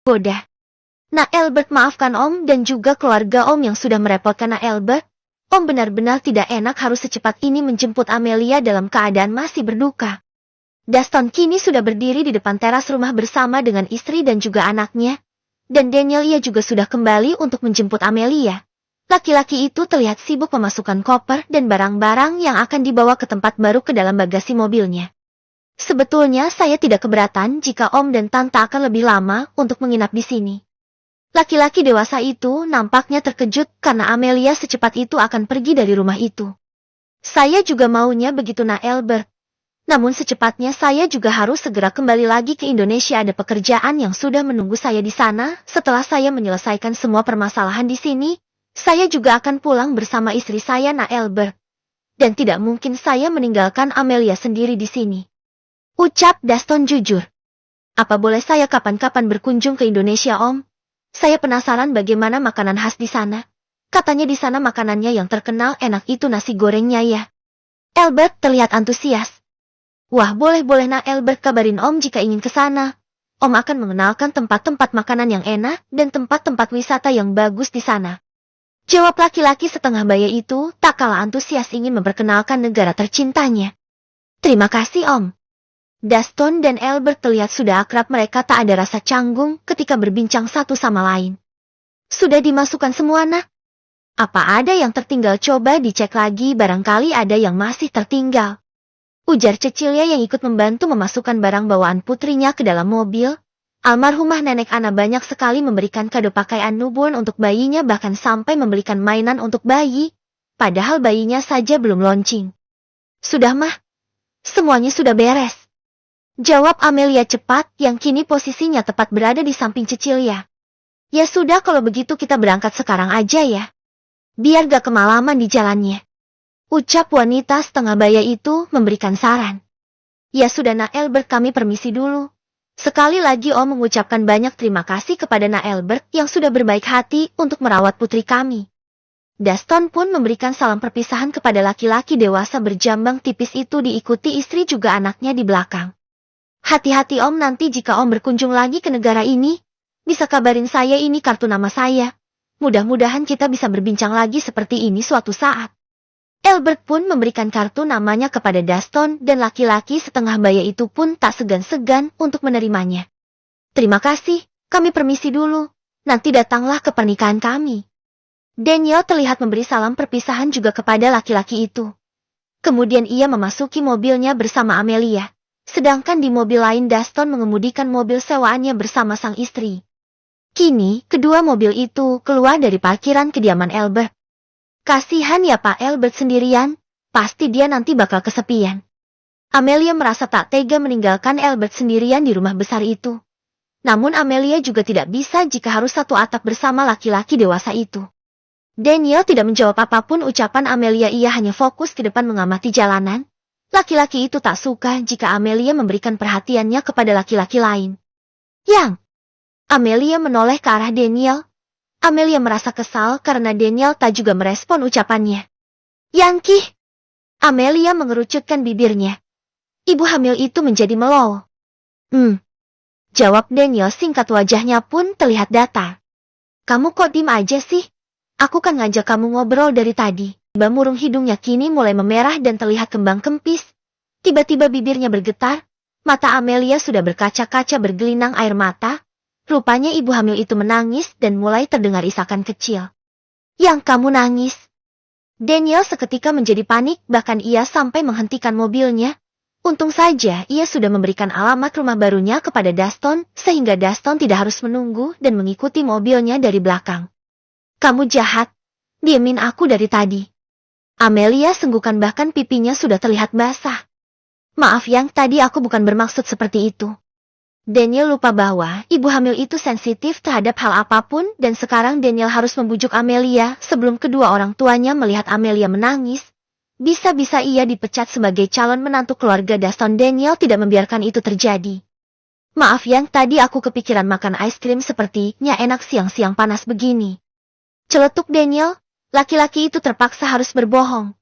Goda. Nak Albert, maafkan Om dan juga keluarga Om yang sudah merepotkan Nak Albert. Om benar-benar tidak enak harus secepat ini menjemput Amelia dalam keadaan masih berduka. Daston kini sudah berdiri di depan teras rumah bersama dengan istri dan juga anaknya. Dan Daniel ia juga sudah kembali untuk menjemput Amelia. Laki-laki itu terlihat sibuk memasukkan koper dan barang-barang yang akan dibawa ke tempat baru ke dalam bagasi mobilnya. Sebetulnya saya tidak keberatan jika Om dan Tante akan lebih lama untuk menginap di sini. Laki-laki dewasa itu nampaknya terkejut karena Amelia secepat itu akan pergi dari rumah itu. Saya juga maunya begitu Nak Albert. Namun secepatnya saya juga harus segera kembali lagi ke Indonesia, ada pekerjaan yang sudah menunggu saya di sana. Setelah saya menyelesaikan semua permasalahan di sini, saya juga akan pulang bersama istri saya Nak Albert. Dan tidak mungkin saya meninggalkan Amelia sendiri di sini. Ucap Daston jujur. Apa boleh saya kapan-kapan berkunjung ke Indonesia Om? Saya penasaran bagaimana makanan khas di sana. Katanya di sana makanannya yang terkenal enak itu nasi gorengnya ya. Albert terlihat antusias. Wah, boleh-boleh Nak Albert, kabarin Om jika ingin ke sana. Om akan mengenalkan tempat-tempat makanan yang enak dan tempat-tempat wisata yang bagus di sana. Jawab laki-laki setengah baya itu tak kalah antusias ingin memperkenalkan negara tercintanya. Terima kasih Om. Daston dan Albert terlihat sudah akrab, mereka tak ada rasa canggung ketika berbincang satu sama lain. Sudah dimasukkan semua Nak? Apa ada yang tertinggal? Coba dicek lagi, barangkali ada yang masih tertinggal. Ujar Cecilia yang ikut membantu memasukkan barang bawaan putrinya ke dalam mobil. Almarhumah nenek Ana banyak sekali memberikan kado pakaian newborn untuk bayinya, bahkan sampai membelikan mainan untuk bayi. Padahal bayinya saja belum launching. Sudah Mah? Semuanya sudah beres. Jawab Amelia cepat, yang kini posisinya tepat berada di samping Cecilia. Ya sudah, kalau begitu kita berangkat sekarang aja ya. Biar gak kemalaman di jalannya. Ucap wanita setengah baya itu memberikan saran. Ya sudah Nak Albert, kami permisi dulu. Sekali lagi Om mengucapkan banyak terima kasih kepada Nak Albert yang sudah berbaik hati untuk merawat putri kami. Daston pun memberikan salam perpisahan kepada laki-laki dewasa berjambang tipis itu, diikuti istri juga anaknya di belakang. Hati-hati Om, nanti jika Om berkunjung lagi ke negara ini, bisa kabarin saya, ini kartu nama saya. Mudah-mudahan kita bisa berbincang lagi seperti ini suatu saat. Albert pun memberikan kartu namanya kepada Daston dan laki-laki setengah baya itu pun tak segan-segan untuk menerimanya. Terima kasih, kami permisi dulu. Nanti datanglah ke pernikahan kami. Daniel terlihat memberi salam perpisahan juga kepada laki-laki itu. Kemudian ia memasuki mobilnya bersama Amelia. Sedangkan di mobil lain Daston mengemudikan mobil sewaannya bersama sang istri. Kini, kedua mobil itu keluar dari parkiran kediaman Albert. Kasihan ya Pak Albert sendirian, pasti dia nanti bakal kesepian. Amelia merasa tak tega meninggalkan Albert sendirian di rumah besar itu. Namun Amelia juga tidak bisa jika harus satu atap bersama laki-laki dewasa itu. Daniel tidak menjawab apapun ucapan Amelia, ia hanya fokus ke depan mengamati jalanan. Laki-laki itu tak suka jika Amelia memberikan perhatiannya kepada laki-laki lain. Yang! Amelia menoleh ke arah Daniel. Amelia merasa kesal karena Daniel tak juga merespon ucapannya. Yangki! Amelia mengerucutkan bibirnya. Ibu hamil itu menjadi melol. Jawab Daniel singkat, wajahnya pun terlihat datar. Kamu kok diem aja sih? Aku kan ngajak kamu ngobrol dari tadi. Murung hidungnya kini mulai memerah dan terlihat kembang kempis. Tiba-tiba bibirnya bergetar. Mata Amelia sudah berkaca-kaca bergelinang air mata. Rupanya ibu hamil itu menangis dan mulai terdengar isakan kecil. Yang kamu nangis? Daniel seketika menjadi panik, bahkan ia sampai menghentikan mobilnya. Untung saja ia sudah memberikan alamat rumah barunya kepada Daston, sehingga Daston tidak harus menunggu dan mengikuti mobilnya dari belakang. Kamu jahat. Diemin aku dari tadi. Amelia senggukan, bahkan pipinya sudah terlihat basah. Maaf Yang, tadi aku bukan bermaksud seperti itu. Daniel lupa bahwa ibu hamil itu sensitif terhadap hal apapun dan sekarang Daniel harus membujuk Amelia sebelum kedua orang tuanya melihat Amelia menangis. Bisa-bisa ia dipecat sebagai calon menantu keluarga Daston. Daniel tidak membiarkan itu terjadi. Maaf Yang, tadi aku kepikiran makan es krim, sepertinya enak siang-siang panas begini. Celetuk Daniel. Laki-laki itu terpaksa harus berbohong.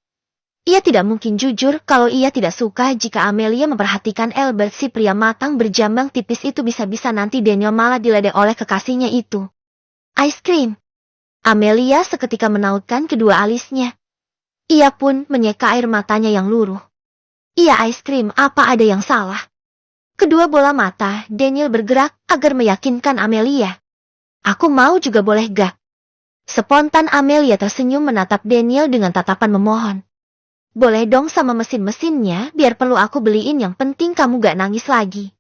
Ia tidak mungkin jujur kalau ia tidak suka jika Amelia memperhatikan Albert, si pria matang berjambang tipis itu. Bisa-bisa nanti Daniel malah diledek oleh kekasihnya itu. Ice cream. Amelia seketika menautkan kedua alisnya. Ia pun menyeka air matanya yang luruh. Iya, ice cream, apa ada yang salah? Kedua bola mata Daniel bergerak agar meyakinkan Amelia. Aku mau juga, boleh gak? Spontan Amelia tersenyum menatap Daniel dengan tatapan memohon. Boleh dong, sama mesin-mesinnya, biar perlu aku beliin, yang penting kamu gak nangis lagi.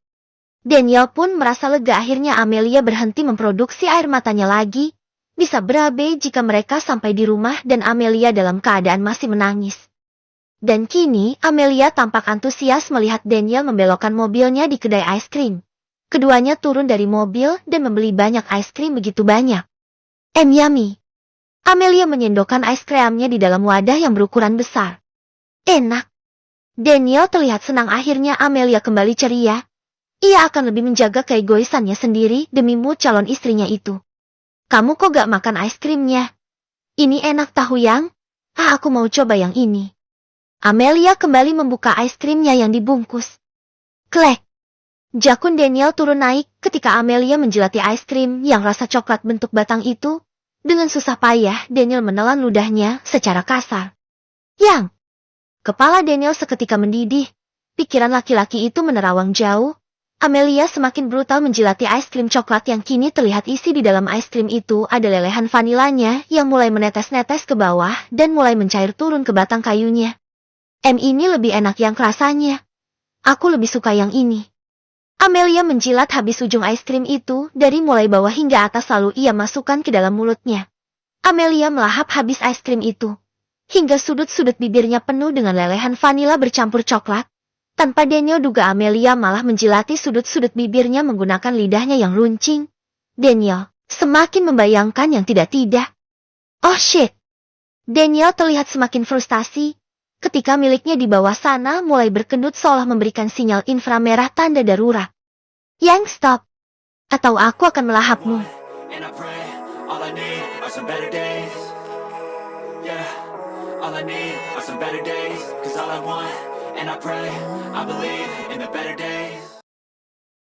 Daniel pun merasa lega, akhirnya Amelia berhenti memproduksi air matanya lagi. Bisa berabe jika mereka sampai di rumah dan Amelia dalam keadaan masih menangis. Dan kini Amelia tampak antusias melihat Daniel membelokkan mobilnya di kedai es krim. Keduanya turun dari mobil dan membeli banyak es krim, begitu banyak. Yummy. Amelia menyendokkan es krimnya di dalam wadah yang berukuran besar. Enak. Daniel terlihat senang, akhirnya Amelia kembali ceria. Ia akan lebih menjaga keegoisannya sendiri demi mood calon istrinya itu. Kamu kok gak makan es krimnya? Ini enak tahu yang? Aku mau coba yang ini. Amelia kembali membuka es krimnya yang dibungkus. Klek. Jakun Daniel turun naik ketika Amelia menjilati es krim yang rasa coklat bentuk batang itu. Dengan susah payah Daniel menelan ludahnya secara kasar. Yang. Kepala Daniel seketika mendidih. Pikiran laki-laki itu menerawang jauh. Amelia semakin brutal menjilati es krim coklat yang kini terlihat isi di dalam es krim itu ada lelehan vanilanya yang mulai menetes-netes ke bawah dan mulai mencair turun ke batang kayunya. Ini lebih enak yang rasanya. Aku lebih suka yang ini. Amelia menjilat habis ujung es krim itu dari mulai bawah hingga atas, lalu ia masukkan ke dalam mulutnya. Amelia melahap habis es krim itu. Hingga sudut-sudut bibirnya penuh dengan lelehan vanila bercampur coklat. Tanpa Daniel duga Amelia malah menjilati sudut-sudut bibirnya menggunakan lidahnya yang runcing. Daniel semakin membayangkan yang tidak-tidak. Oh shit. Daniel terlihat semakin frustasi. Ketika miliknya di bawah sana mulai berkedut seolah memberikan sinyal inframerah tanda darurat. Yang stop. Atau aku akan melahapmu. And I pray, I believe in the better days.